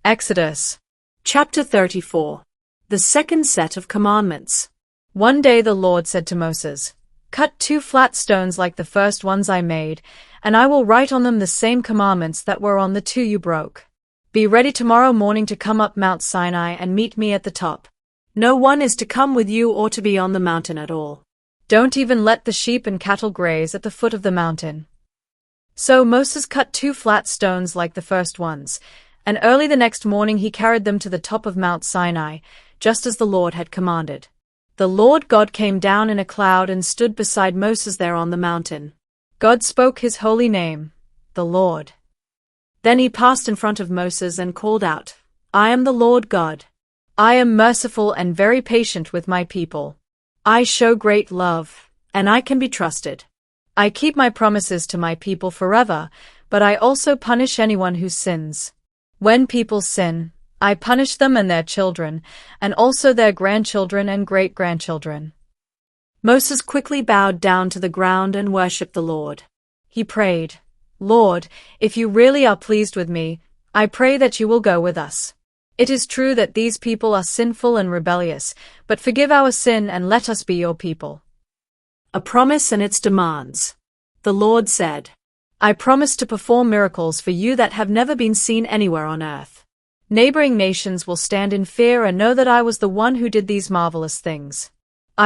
Exodus. Chapter 34. The second set of commandments. One day the Lord said to Moses, "Cut 2 flat stones like the first ones I made, and I will write on them the same commandments that were on the 2 you broke. Be ready tomorrow morning to come up Mount Sinai and meet me at the top. No one is to come with you or to be on the mountain at all. Don't even let the sheep and cattle graze at the foot of the mountain." So Moses cut 2 flat stones like the first ones, and early the next morning he carried them to the top of Mount Sinai, just as the Lord had commanded. The Lord God came down in a cloud and stood beside Moses there on the mountain. God spoke his holy name, the Lord. Then he passed in front of Moses and called out, "I am the Lord God. I am merciful and very patient with my people. I show great love, and I can be trusted. I keep my promises to my people forever, but I also punish anyone who sins. When people sin, I punish them and their children, and also their grandchildren and great-grandchildren." Moses quickly bowed down to the ground and worshipped the Lord. He prayed, "Lord, if you really are pleased with me, I pray that you will go with us. It is true that these people are sinful and rebellious, but forgive our sin and let us be your people." A promise and its demands. The Lord said, "I promise to perform miracles for you that have never been seen anywhere on earth. Neighboring nations will stand in fear and know that I was the one who did these marvelous things.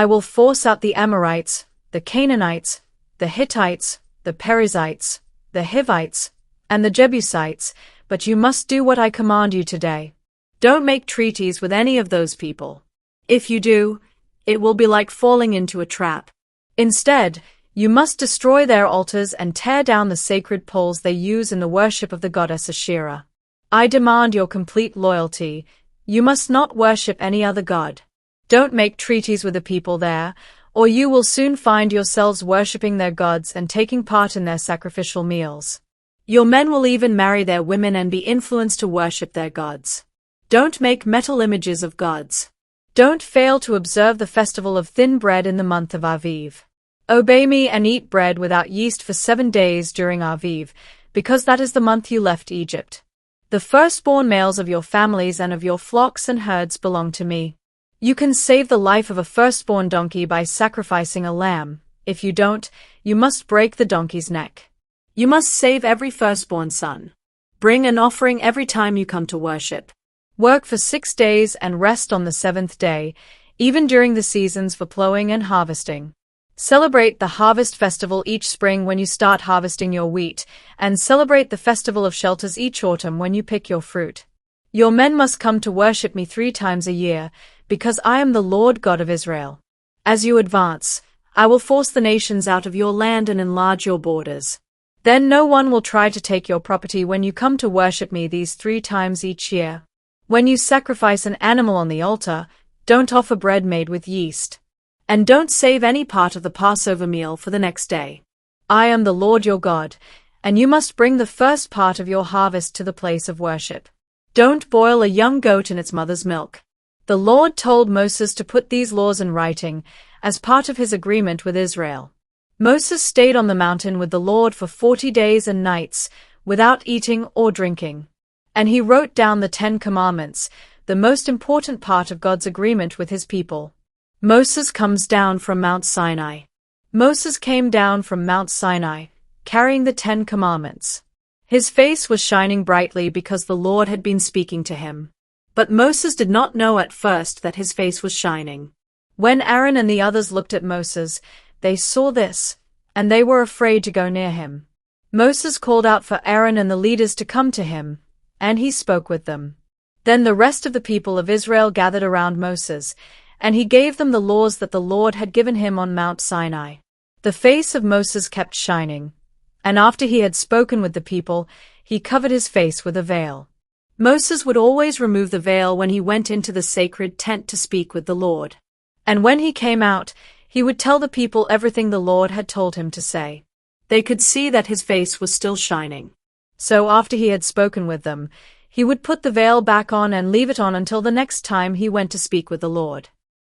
I will force out the Amorites, the Canaanites, the Hittites, the Perizzites, the Hivites, and the Jebusites, but you must do what I command you today. Don't make treaties with any of those people. If you do, it will be like falling into a trap. Instead, you must destroy their altars and tear down the sacred poles they use in the worship of the goddess Asherah. I demand your complete loyalty. You must not worship any other god. Don't make treaties with the people there, or you will soon find yourselves worshipping their gods and taking part in their sacrificial meals. Your men will even marry their women and be influenced to worship their gods. Don't make metal images of gods. Don't fail to observe the festival of thin bread in the month of Aviv. Obey me and eat bread without yeast for 7 days during Aviv, because that is the month you left Egypt. The firstborn males of your families and of your flocks and herds belong to me. You can save the life of a firstborn donkey by sacrificing a lamb. If you don't, you must break the donkey's neck. You must save every firstborn son. Bring an offering every time you come to worship. Work for 6 days and rest on the 7th day, even during the seasons for plowing and harvesting. Celebrate the harvest festival each spring when you start harvesting your wheat, and celebrate the festival of shelters each autumn when you pick your fruit. Your men must come to worship me 3 times a year, because I am the Lord God of Israel. As you advance, I will force the nations out of your land and enlarge your borders. Then no one will try to take your property when you come to worship me these 3 times each year. When you sacrifice an animal on the altar, don't offer bread made with yeast. And don't save any part of the Passover meal for the next day. I am the Lord your God, and you must bring the first part of your harvest to the place of worship. Don't boil a young goat in its mother's milk. The Lord told Moses to put these laws in writing, as part of his agreement with Israel. Moses stayed on the mountain with the Lord for 40 days and nights, without eating or drinking. And he wrote down the 10 Commandments, the most important part of God's agreement with his people. Moses comes down from Mount Sinai. Moses came down from Mount Sinai, carrying the 10 Commandments. His face was shining brightly because the Lord had been speaking to him. But Moses did not know at first that his face was shining. When Aaron and the others looked at Moses, they saw this, and they were afraid to go near him. Moses called out for Aaron and the leaders to come to him, and he spoke with them. Then the rest of the people of Israel gathered around Moses, and he gave them the laws that the Lord had given him on Mount Sinai. The face of Moses kept shining, and after he had spoken with the people, he covered his face with a veil. Moses would always remove the veil when he went into the sacred tent to speak with the Lord. And when he came out, he would tell the people everything the Lord had told him to say. They could see that his face was still shining. So after he had spoken with them, he would put the veil back on and leave it on until the next time he went to speak with the Lord.